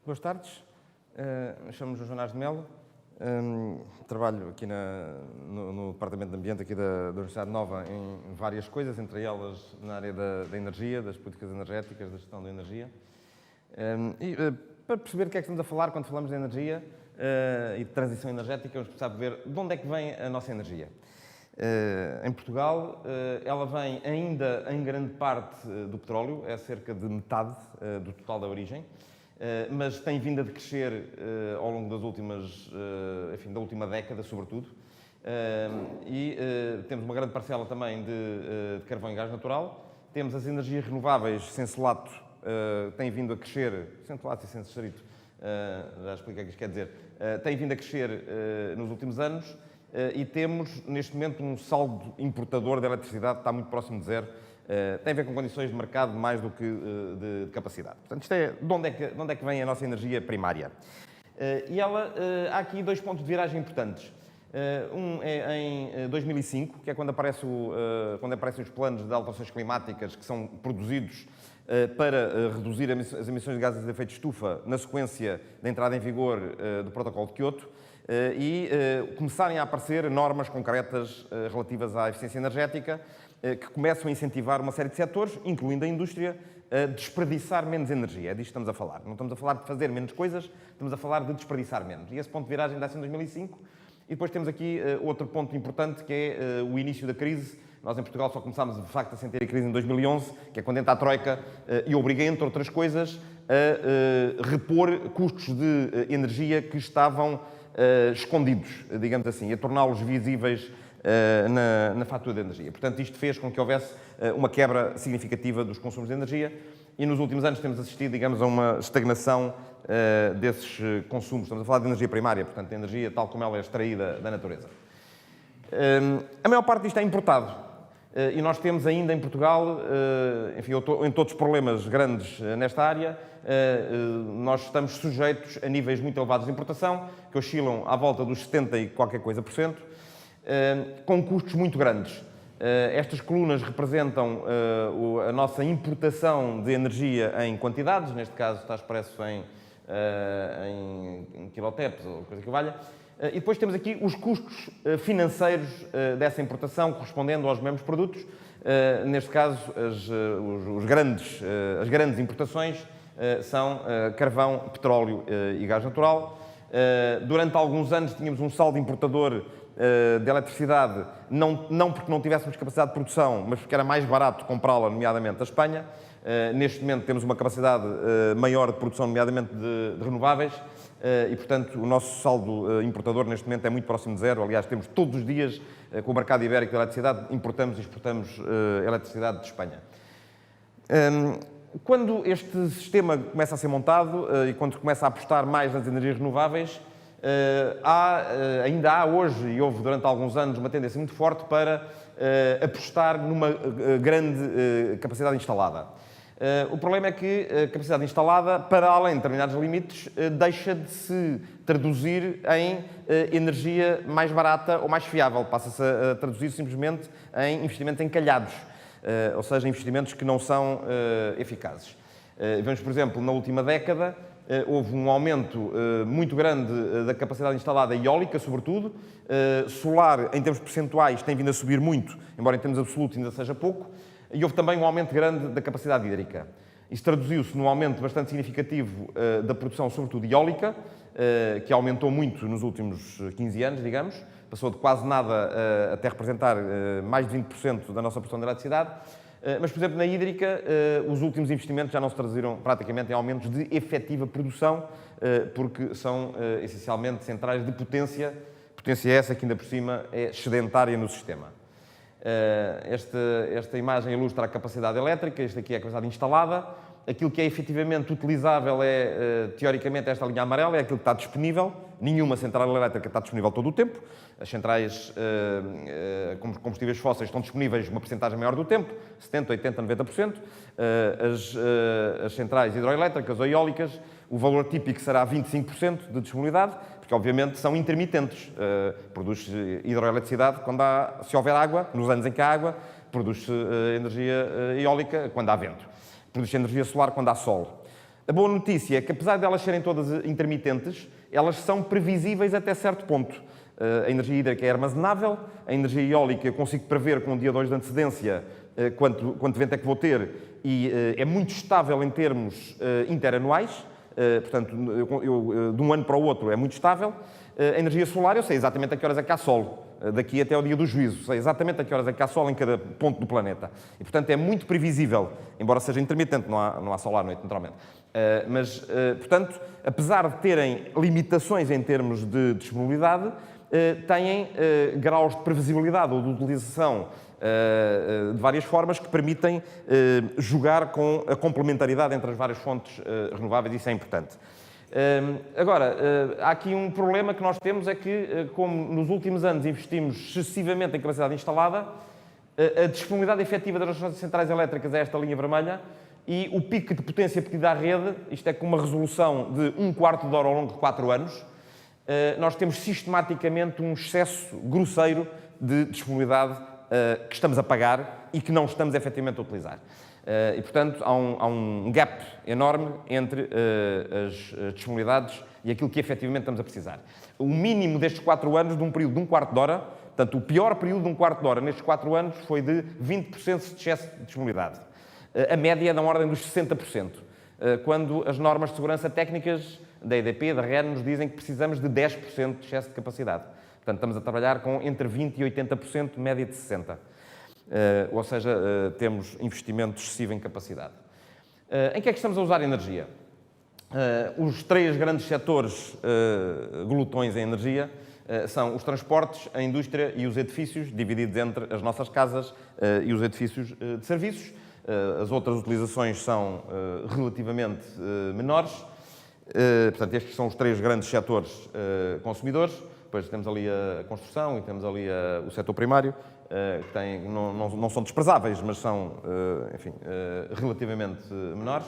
Boas tardes, chamo-me João Jonas de Melo, trabalho aqui no Departamento de Ambiente aqui da Universidade Nova em várias coisas, entre elas na área da energia, das políticas energéticas, da gestão da energia. Para perceber o que é que estamos a falar quando falamos de energia e de transição energética, vamos precisar de ver de onde é que vem a nossa energia. Em Portugal, ela vem ainda em grande parte do petróleo, é cerca de metade do total da origem. Mas tem vindo a decrescer ao longo das últimas, da última década, sobretudo. Temos uma grande parcela também de carvão e gás natural. Temos as energias renováveis, sem selato, têm vindo a crescer, sem selato e sem cestrito, já expliquei o que isto quer dizer, têm vindo a crescer nos últimos anos e temos, neste momento, um saldo importador de eletricidade que está muito próximo de zero. Tem a ver com condições de mercado mais do que de capacidade. Portanto, isto é de onde é que vem a nossa energia primária. Há aqui dois pontos de viragem importantes. Um é em 2005, que é quando aparecem os planos de alterações climáticas que são produzidos para reduzir as emissões de gases de efeito de estufa na sequência da entrada em vigor do Protocolo de Quioto começarem a aparecer normas concretas relativas à eficiência energética que começam a incentivar uma série de setores, incluindo a indústria, a desperdiçar menos energia. É disto que estamos a falar. Não estamos a falar de fazer menos coisas, estamos a falar de desperdiçar menos. E esse ponto de viragem dá-se em 2005. E depois temos aqui outro ponto importante, que é o início da crise. Nós, em Portugal, só começámos, de facto, a sentir a crise em 2011, que é quando entra a Troika e obriga, entre outras coisas, a repor custos de energia que estavam escondidos, digamos assim, a torná-los visíveis na fatura de energia. Portanto, isto fez com que houvesse uma quebra significativa dos consumos de energia e nos últimos anos temos assistido, digamos, a uma estagnação desses consumos. Estamos a falar de energia primária, portanto, de energia tal como ela é extraída da natureza. A maior parte disto é importado e nós temos ainda em Portugal, enfim, em todos os problemas grandes nesta área, nós estamos sujeitos a níveis muito elevados de importação, que oscilam à volta dos 70 e qualquer coisa por cento, com custos muito grandes. Estas colunas representam a nossa importação de energia em quantidades, neste caso está expresso em quiloteps ou coisa que valha, e depois temos aqui os custos financeiros dessa importação correspondendo aos mesmos produtos, neste caso as grandes importações são carvão, petróleo e gás natural. Durante alguns anos tínhamos um saldo importador de eletricidade, não porque não tivéssemos capacidade de produção, mas porque era mais barato comprá-la, nomeadamente da Espanha. Neste momento temos uma capacidade maior de produção, nomeadamente de renováveis, e, portanto, o nosso saldo importador neste momento é muito próximo de zero. Aliás, temos todos os dias, com o mercado ibérico de eletricidade, importamos e exportamos eletricidade de Espanha. Quando este sistema começa a ser montado e quando começa a apostar mais nas energias renováveis, ainda há hoje, e houve durante alguns anos, uma tendência muito forte para apostar numa grande capacidade instalada. O problema é que a capacidade instalada, para além de determinados limites, deixa de se traduzir em energia mais barata ou mais fiável. Passa-se a traduzir simplesmente em investimento em calhados, ou seja, investimentos que não são eficazes. Vemos, por exemplo, na última década, houve um aumento muito grande da capacidade instalada eólica, sobretudo. Solar, em termos percentuais, tem vindo a subir muito, embora em termos absolutos ainda seja pouco. E houve também um aumento grande da capacidade hídrica. Isso traduziu-se num aumento bastante significativo da produção, sobretudo eólica, que aumentou muito nos últimos 15 anos, digamos. Passou de quase nada até representar mais de 20% da nossa produção de eletricidade. Mas, por exemplo, na hídrica, os últimos investimentos já não se traduziram praticamente em aumentos de efetiva produção, porque são essencialmente centrais de potência essa que ainda por cima é excedentária no sistema. Esta imagem ilustra a capacidade elétrica, esta aqui é a capacidade instalada. Aquilo que é efetivamente utilizável é, teoricamente, esta linha amarela, é aquilo que está disponível. Nenhuma central elétrica está disponível todo o tempo. As centrais com combustíveis fósseis estão disponíveis uma porcentagem maior do tempo, 70%, 80%, 90%. As centrais hidroelétricas ou eólicas, o valor típico será 25% de disponibilidade, porque obviamente são intermitentes. Produz hidroeletricidade se houver água, nos anos em que há água, produz-se energia eólica quando há vento, produz-se energia solar quando há sol. A boa notícia é que, apesar de elas serem todas intermitentes, elas são previsíveis até certo ponto. A energia hídrica é armazenável, a energia eólica eu consigo prever com um dia 2 de antecedência quanto vento é que vou ter e é muito estável em termos interanuais, portanto, de um ano para o outro é muito estável. A energia solar eu sei exatamente a que horas é que há sol, daqui até ao dia do juízo, sei exatamente a que horas é que há sol em cada ponto do planeta. E, portanto, é muito previsível, embora seja intermitente, não há sol à noite, naturalmente. Portanto, apesar de terem limitações em termos de disponibilidade, têm graus de previsibilidade ou de utilização de várias formas que permitem jogar com a complementaridade entre as várias fontes renováveis, e isso é importante. Agora, há aqui um problema que nós temos, é que, como nos últimos anos investimos excessivamente em capacidade instalada, a disponibilidade efetiva das nossas centrais elétricas é esta linha vermelha, e o pico de potência pedido à rede, isto é com uma resolução de 1/4 de hora ao longo de 4 anos, nós temos sistematicamente um excesso grosseiro de disponibilidade que estamos a pagar e que não estamos efetivamente a utilizar. E, portanto, há um gap enorme entre as disponibilidades e aquilo que efetivamente estamos a precisar. O mínimo destes 4 anos, de um período de 1/4 de hora, portanto, o pior período de 1/4 de hora nestes 4 anos foi de 20% de excesso de disponibilidade. A média é da ordem dos 60%, quando as normas de segurança técnicas da EDP, da REN, nos dizem que precisamos de 10% de excesso de capacidade. Portanto, estamos a trabalhar com entre 20% e 80%, média de 60%. Ou seja, temos investimento excessivo em capacidade. Em que é que estamos a usar energia? Os 3 grandes setores glutões em energia são os transportes, a indústria e os edifícios, divididos entre as nossas casas e os edifícios de serviços. As outras utilizações são relativamente menores. Portanto, estes são os 3 grandes setores consumidores. Depois temos ali a construção e temos ali o setor primário, que não são desprezáveis, mas são, enfim, relativamente menores.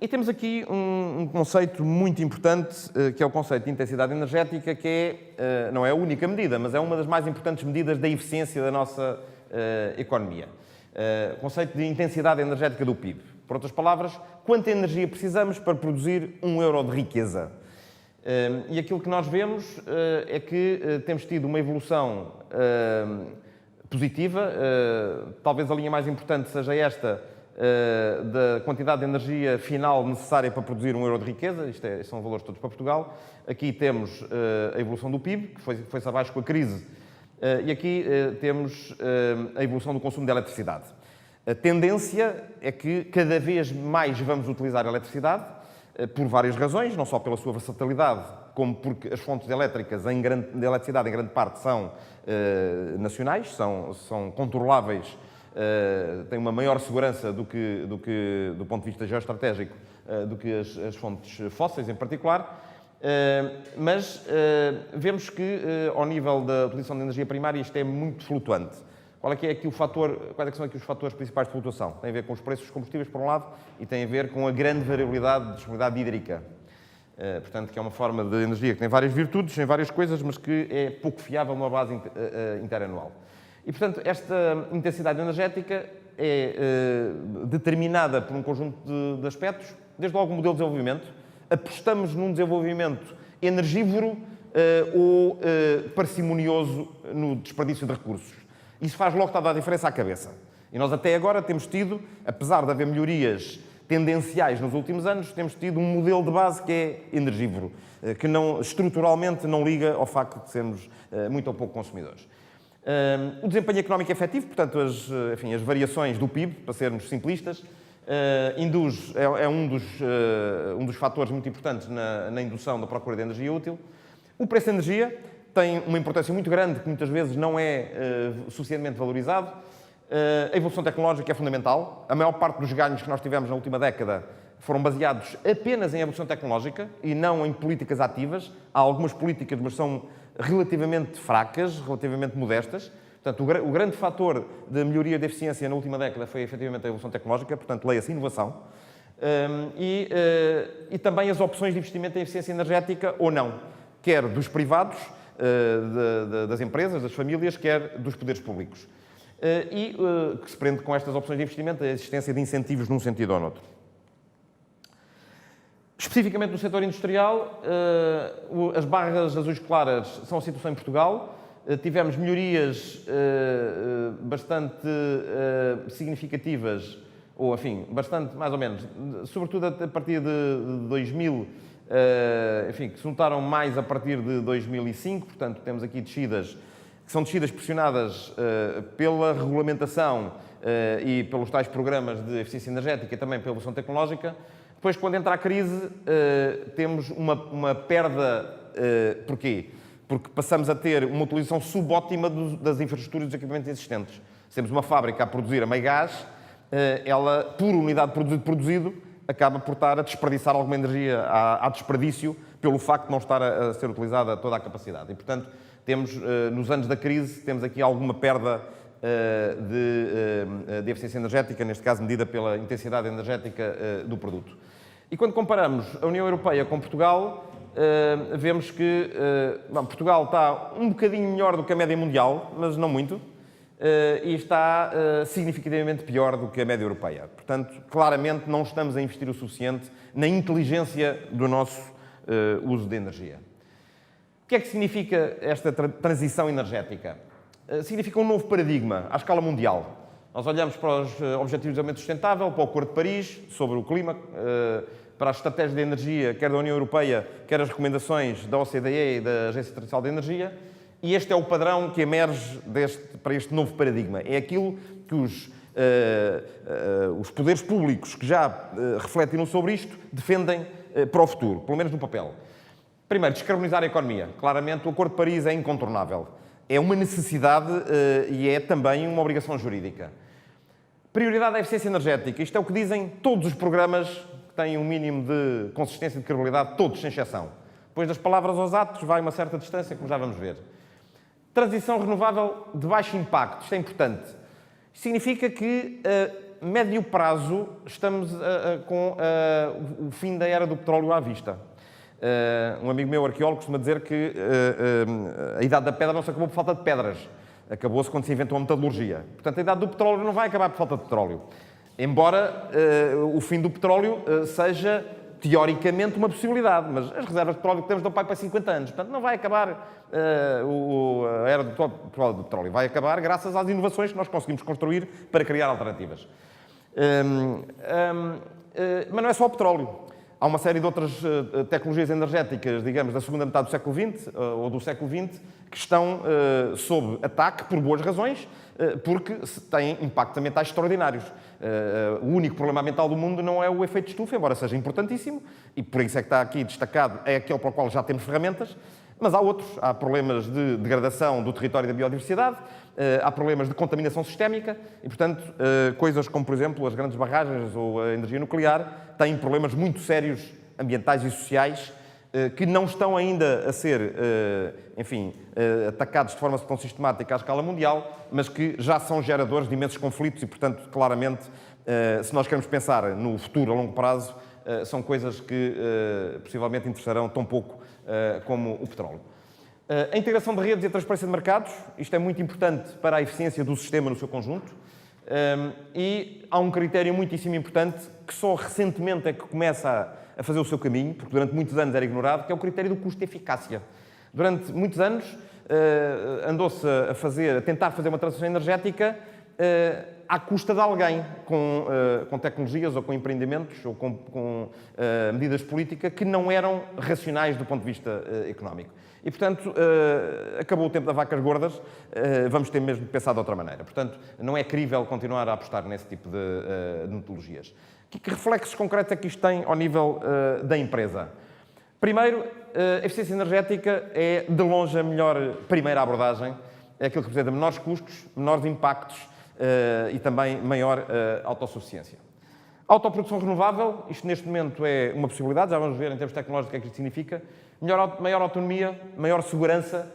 E temos aqui um conceito muito importante, que é o conceito de intensidade energética, que não é a única medida, mas é uma das mais importantes medidas da eficiência da nossa economia. O conceito de intensidade energética do PIB. Por outras palavras, quanta energia precisamos para produzir 1 euro de riqueza? E aquilo que nós vemos é que temos tido uma evolução positiva. Talvez a linha mais importante seja esta, da quantidade de energia final necessária para produzir 1 euro de riqueza. Isto são valores todos para Portugal. Aqui temos a evolução do PIB, que foi-se abaixo com a crise. E aqui temos a evolução do consumo de eletricidade. A tendência é que cada vez mais vamos utilizar a eletricidade, por várias razões, não só pela sua versatilidade, como porque as fontes elétricas de eletricidade, em grande parte, são nacionais, são controláveis, têm uma maior segurança do ponto de vista geoestratégico, do que as fontes fósseis, em particular. Mas vemos que, ao nível da utilização de energia primária, isto é muito flutuante. Quais é que são aqui os fatores principais de flutuação? Tem a ver com os preços dos combustíveis, por um lado, e tem a ver com a grande variabilidade de disponibilidade hídrica. Portanto, que é uma forma de energia que tem várias virtudes, tem várias coisas, mas que é pouco fiável numa base interanual. E, portanto, esta intensidade energética é determinada por um conjunto de aspectos, desde logo o modelo de desenvolvimento. Apostamos num desenvolvimento energívoro ou parcimonioso no desperdício de recursos. Isso faz logo toda a diferença à cabeça. E nós até agora temos tido, apesar de haver melhorias tendenciais nos últimos anos, temos tido um modelo de base que é energívoro, que estruturalmente não liga ao facto de sermos muito ou pouco consumidores. O desempenho económico efetivo, portanto, as variações do PIB, para sermos simplistas, é um dos fatores muito importantes na indução da procura de energia útil. O preço da energia tem uma importância muito grande, que muitas vezes não é suficientemente valorizado. A evolução tecnológica é fundamental. A maior parte dos ganhos que nós tivemos na última década foram baseados apenas em evolução tecnológica e não em políticas ativas. Há algumas políticas, mas são relativamente fracas, relativamente modestas. Portanto, o grande fator de melhoria de eficiência na última década foi efetivamente a evolução tecnológica, portanto, leia-se inovação. E também as opções de investimento em eficiência energética ou não, quer dos privados, das empresas, das famílias, quer dos poderes públicos. que se prende com estas opções de investimento, a existência de incentivos num sentido ou noutro. Especificamente no setor industrial, as barras azuis claras são a situação em Portugal. Tivemos melhorias bastante significativas, ou enfim, bastante, mais ou menos, sobretudo a partir de 2000, enfim, que se notaram mais a partir de 2005, portanto temos aqui descidas, que são descidas pressionadas pela regulamentação e pelos tais programas de eficiência energética e também pela evolução tecnológica. Depois, quando entra a crise, temos uma perda. Porquê? Porque passamos a ter uma utilização subótima das infraestruturas e dos equipamentos existentes. Se temos uma fábrica a produzir a meio gás, ela, por unidade produzido, acaba por estar a desperdiçar alguma energia, há desperdício, pelo facto de não estar a ser utilizada toda a capacidade. E, portanto, temos, nos anos da crise, temos aqui alguma perda de eficiência energética, neste caso medida pela intensidade energética do produto. E quando comparamos a União Europeia com Portugal, vemos que Portugal está um bocadinho melhor do que a média mundial, mas não muito, e está significativamente pior do que a média europeia. Portanto, claramente não estamos a investir o suficiente na inteligência do nosso uso de energia. O que é que significa esta transição energética? Significa um novo paradigma à escala mundial. Nós olhamos para os Objetivos de Desenvolvimento Sustentável, para o Acordo de Paris, sobre o clima, para as estratégias de energia, quer da União Europeia, quer as recomendações da OCDE e da Agência Internacional de Energia, e este é o padrão que emerge para este novo paradigma. É aquilo que os poderes públicos que já refletiram sobre isto defendem para o futuro, pelo menos no papel. Primeiro, descarbonizar a economia. Claramente, o Acordo de Paris é incontornável. É uma necessidade e é também uma obrigação jurídica. Prioridade à eficiência energética. Isto é o que dizem todos os programas que têm um mínimo de consistência e de credibilidade, todos, sem exceção. Depois das palavras aos atos, vai uma certa distância, como já vamos ver. Transição renovável de baixo impacto. Isto é importante. Isto significa que, a médio prazo, estamos com o fim da era do petróleo à vista. Um amigo meu, arqueólogo, costuma dizer que a idade da pedra não se acabou por falta de pedras. Acabou-se quando se inventou a metalurgia. Portanto, a idade do petróleo não vai acabar por falta de petróleo. Embora o fim do petróleo seja, teoricamente, uma possibilidade. Mas as reservas de petróleo que temos dão para 50 anos. Portanto, não vai acabar a era do petróleo. Vai acabar graças às inovações que nós conseguimos construir para criar alternativas. Mas não é só o petróleo. Há uma série de outras tecnologias energéticas, digamos, da segunda metade do século XX ou do século XX, que estão sob ataque por boas razões, porque têm impactos ambientais extraordinários. O único problema ambiental do mundo não é o efeito de estufa, embora seja importantíssimo, e por isso é que está aqui destacado, é aquele para o qual já temos ferramentas, mas há outros. Há problemas de degradação do território e da biodiversidade, há problemas de contaminação sistémica e, portanto, coisas como, por exemplo, as grandes barragens ou a energia nuclear têm problemas muito sérios ambientais e sociais que não estão ainda a ser, enfim, atacados de forma tão sistemática à escala mundial, mas que já são geradores de imensos conflitos e, portanto, claramente, se nós queremos pensar no futuro a longo prazo, são coisas que possivelmente interessarão tão pouco como o petróleo. A integração de redes e a transparência de mercados, isto é muito importante para a eficiência do sistema no seu conjunto, e há um critério muitíssimo importante que só recentemente é que começa a fazer o seu caminho, porque durante muitos anos era ignorado, que é o critério do custo de eficácia. Durante muitos anos andou-se a tentar fazer uma transição energética à custa de alguém, com tecnologias ou com empreendimentos ou com medidas de política que não eram racionais do ponto de vista económico. E, portanto, acabou o tempo das vacas gordas, vamos ter mesmo de pensar de outra maneira. Portanto, não é crível continuar a apostar nesse tipo de metodologias. Que reflexos concretos é que isto tem ao nível da empresa? Primeiro, a eficiência energética é, de longe, a melhor primeira abordagem. É aquilo que representa menores custos, menores impactos e também maior autossuficiência. Autoprodução renovável, isto neste momento é uma possibilidade, já vamos ver em termos tecnológicos o que é que isto significa. Maior autonomia, maior segurança,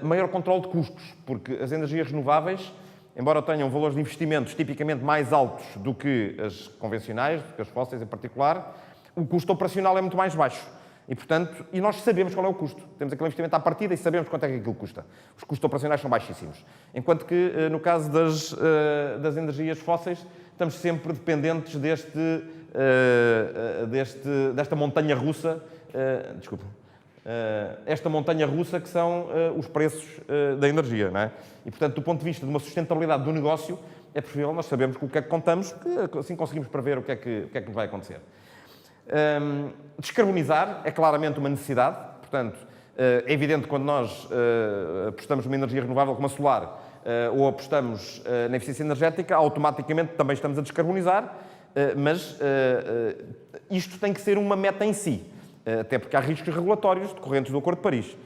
maior controle de custos, porque as energias renováveis, embora tenham valores de investimentos tipicamente mais altos do que as convencionais, do que as fósseis em particular, o custo operacional é muito mais baixo. E, portanto, nós sabemos qual é o custo. Temos aquele investimento à partida e sabemos quanto é que aquilo custa. Os custos operacionais são baixíssimos. Enquanto que, no caso das energias fósseis, estamos sempre dependentes desta montanha russa, esta montanha russa que são os preços da energia, não é? E, portanto, do ponto de vista de uma sustentabilidade do negócio, é preferível nós sabermos com o que é que contamos, que assim conseguimos prever o que é que nos vai acontecer. Descarbonizar é claramente uma necessidade, portanto, é evidente que quando nós apostamos numa energia renovável como a solar ou apostamos na eficiência energética, automaticamente também estamos a descarbonizar, mas isto tem que ser uma meta em si, até porque há riscos regulatórios decorrentes do Acordo de Paris.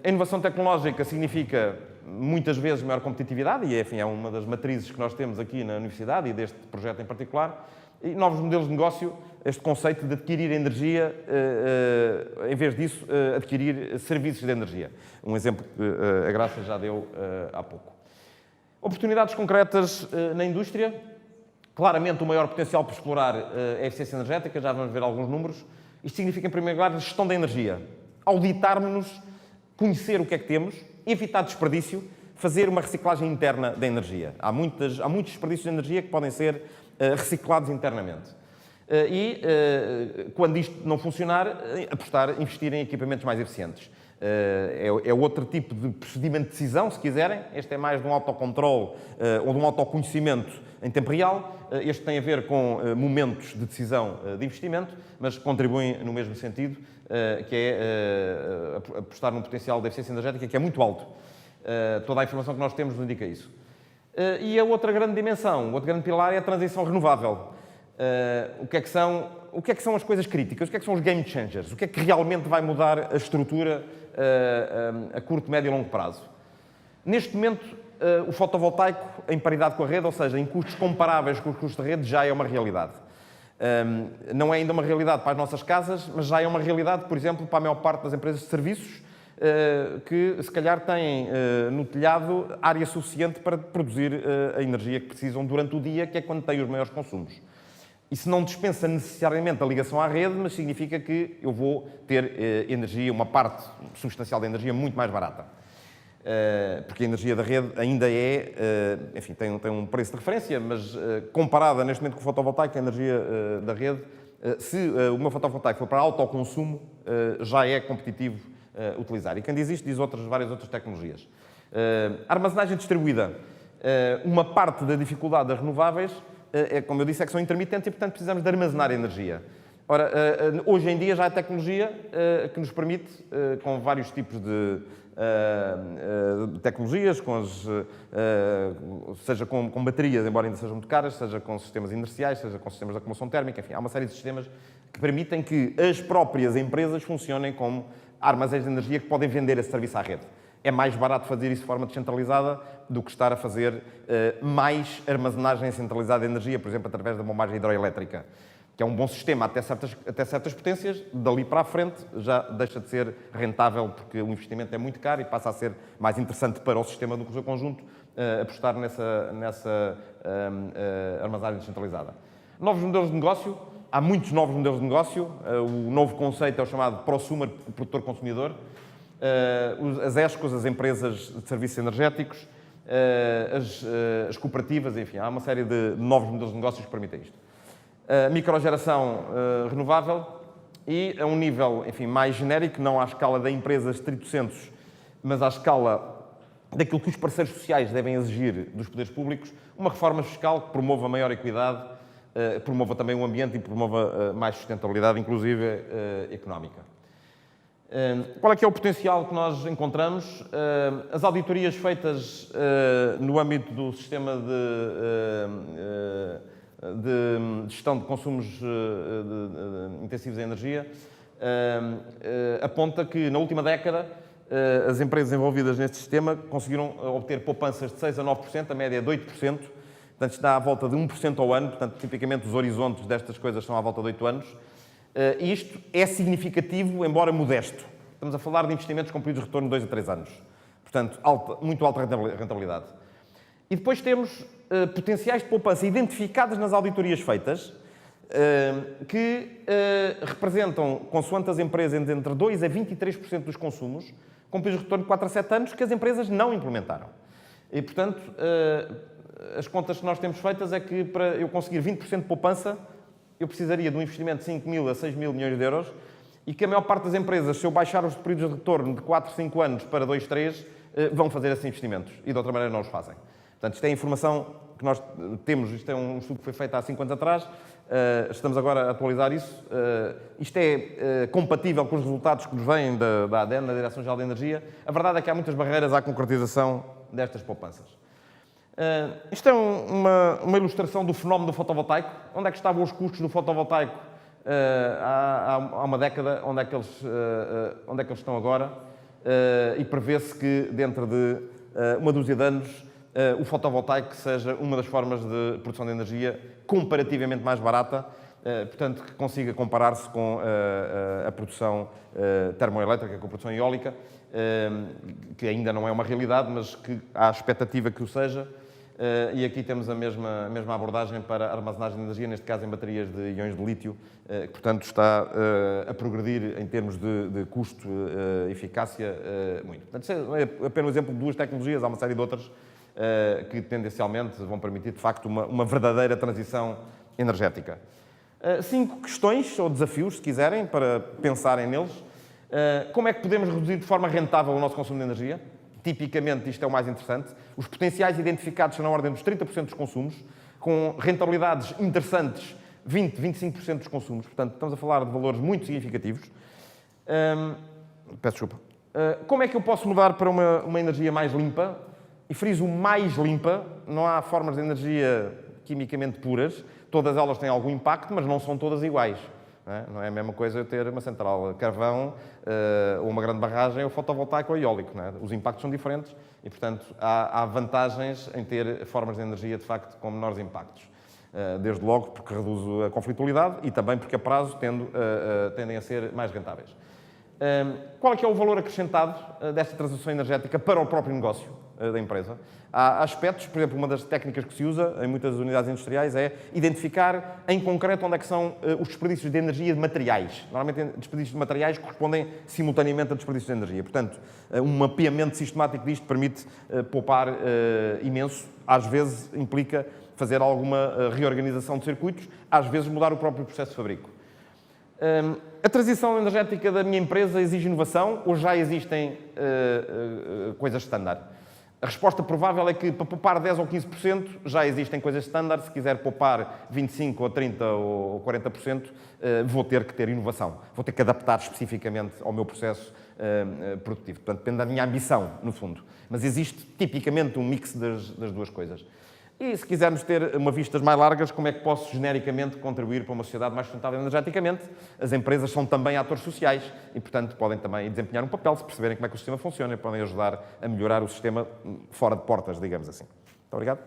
A inovação tecnológica significa muitas vezes maior competitividade e, enfim, é uma das matrizes que nós temos aqui na universidade e deste projeto em particular. E novos modelos de negócio, este conceito de adquirir energia, em vez disso, adquirir serviços de energia. Um exemplo que a Graça já deu há pouco. Oportunidades concretas na indústria. Claramente, o maior potencial para explorar é a eficiência energética, já vamos ver alguns números. Isto significa, em primeiro lugar, a gestão da energia. Auditarmos-nos, conhecer o que é que temos, evitar desperdício, fazer uma reciclagem interna da energia. Há muitos desperdícios de energia que podem ser reciclados internamente. Quando isto não funcionar, investir em equipamentos mais eficientes. É outro tipo de procedimento de decisão, se quiserem. Este é mais de um autocontrole ou de um autoconhecimento em tempo real. Este tem a ver com momentos de decisão de investimento, mas contribuem no mesmo sentido, que é apostar num potencial de eficiência energética que é muito alto. Toda a informação que nós temos nos indica isso. E a outra grande dimensão, o outro grande pilar é a transição renovável. O que é que são as coisas críticas? O que é que são os game changers? O que é que realmente vai mudar a estrutura a curto, médio e longo prazo? Neste momento, o fotovoltaico em paridade com a rede, ou seja, em custos comparáveis com os custos da rede, já é uma realidade. Não é ainda uma realidade para as nossas casas, mas já é uma realidade, por exemplo, para a maior parte das empresas de serviços, que se calhar têm no telhado área suficiente para produzir a energia que precisam durante o dia, que é quando têm os maiores consumos. Isso não dispensa necessariamente a ligação à rede, mas significa que eu vou ter energia, uma parte substancial da energia muito mais barata. Porque a energia da rede ainda enfim, tem um preço de referência, mas comparada neste momento com o fotovoltaico, a energia da rede, se o meu fotovoltaico for para autoconsumo, já é competitivo utilizar. E quem diz isto diz várias outras tecnologias. Armazenagem distribuída. Uma parte da dificuldade das renováveis, como eu disse, é que são intermitentes e, portanto, precisamos de armazenar energia. Ora, hoje em dia já há tecnologia que nos permite, com vários tipos de tecnologias, seja com baterias, embora ainda sejam muito caras, seja com sistemas inerciais, seja com sistemas de acumulação térmica, enfim, há uma série de sistemas que permitem que as próprias empresas funcionem como armazéns de energia que podem vender esse serviço à rede. É mais barato fazer isso de forma descentralizada do que estar a fazer mais armazenagem centralizada de energia, por exemplo, através da bombagem hidroelétrica, que é um bom sistema até certas potências. Dali para a frente já deixa de ser rentável porque o investimento é muito caro e passa a ser mais interessante para o sistema do seu conjunto apostar nessa armazenagem descentralizada. Novos modelos de negócio. Há muitos novos modelos de negócio. O novo conceito é o chamado prosumer, produtor-consumidor. As ESCOs, as empresas de serviços energéticos, as cooperativas, enfim, há uma série de novos modelos de negócios que permitem isto. Microgeração renovável e a um nível, enfim, mais genérico, não à escala da empresa estrito sensu, mas à escala daquilo que os parceiros sociais devem exigir dos poderes públicos, uma reforma fiscal que promova maior equidade, promova também o ambiente e promova mais sustentabilidade, inclusive económica. Qual é que é o potencial que nós encontramos? As auditorias feitas no âmbito do sistema de gestão de consumos intensivos em energia aponta que, na última década, as empresas envolvidas neste sistema conseguiram obter poupanças de 6% a 9%, a média é de 8%, portanto está à volta de 1% ao ano, portanto, tipicamente os horizontes destas coisas são à volta de 8 anos. Isto é significativo, embora modesto. Estamos a falar de investimentos com períodos de retorno de 2 a 3 anos. Portanto, muito alta rentabilidade. E depois temos potenciais de poupança identificados nas auditorias feitas, que representam, consoante as empresas, entre 2% a 23% dos consumos, com períodos de retorno de 4 a 7 anos, que as empresas não implementaram. E, portanto, as contas que nós temos feitas é que para eu conseguir 20% de poupança, eu precisaria de um investimento de 5 mil a 6 mil milhões de euros e que a maior parte das empresas, se eu baixar os períodos de retorno de 4, 5 anos para 2, 3, vão fazer esses investimentos e de outra maneira não os fazem. Portanto, isto é a informação que nós temos, isto é um estudo que foi feito há 5 anos atrás, estamos agora a atualizar isso. Isto é compatível com os resultados que nos vêm da ADEN, da Direção-Geral de Energia. A verdade é que há muitas barreiras à concretização destas poupanças. Isto é uma ilustração do fenómeno do fotovoltaico. Onde é que estavam os custos do fotovoltaico há uma década? Onde é que eles estão agora? E prevê-se que dentro de uma dúzia de anos o fotovoltaico seja uma das formas de produção de energia comparativamente mais barata, portanto, que consiga comparar-se com a produção termoelétrica, com a produção eólica, que ainda não é uma realidade, mas que há a expectativa que o seja. E aqui temos a mesma abordagem para a armazenagem de energia, neste caso em baterias de íons de lítio, que, portanto, está a progredir em termos de custo, eficácia, muito. Portanto, isso é apenas um exemplo de duas tecnologias, há uma série de outras que tendencialmente vão permitir, de facto, uma verdadeira transição energética. 5 questões ou desafios, se quiserem, para pensarem neles. Como é que podemos reduzir de forma rentável o nosso consumo de energia? Tipicamente, isto é o mais interessante. Os potenciais identificados são na ordem dos 30% dos consumos, com rentabilidades interessantes, 20%, 25% dos consumos. Portanto, estamos a falar de valores muito significativos. Peço desculpa. Como é que eu posso mudar para uma energia mais limpa? E friso mais limpa. Não há formas de energia quimicamente puras. Todas elas têm algum impacto, mas não são todas iguais. Não é a mesma coisa eu ter uma central a carvão ou uma grande barragem ou fotovoltaico ou eólico. Não é? Os impactos são diferentes e, portanto, há vantagens em ter formas de energia, de facto, com menores impactos. Desde logo porque reduz a conflitualidade e também porque a prazo tendem a ser mais rentáveis. Qual é que é o valor acrescentado desta transição energética para o próprio negócio da empresa? Há aspectos, por exemplo, uma das técnicas que se usa em muitas unidades industriais é identificar em concreto onde é que são os desperdícios de energia de materiais. Normalmente, desperdícios de materiais correspondem simultaneamente a desperdícios de energia. Portanto, um mapeamento sistemático disto permite poupar imenso. Às vezes implica fazer alguma reorganização de circuitos, às vezes mudar o próprio processo de fabrico. A transição energética da minha empresa exige inovação ou já existem coisas standard? A resposta provável é que para poupar 10% ou 15% já existem coisas standard. Se quiser poupar 25% ou 30% ou 40%, vou ter que ter inovação. Vou ter que adaptar especificamente ao meu processo produtivo. Portanto, depende da minha ambição, no fundo. Mas existe tipicamente um mix das duas coisas. E se quisermos ter uma vistas mais largas, como é que posso genericamente contribuir para uma sociedade mais sustentável energeticamente? As empresas são também atores sociais e, portanto, podem também desempenhar um papel se perceberem como é que o sistema funciona e podem ajudar a melhorar o sistema fora de portas, digamos assim. Muito obrigado.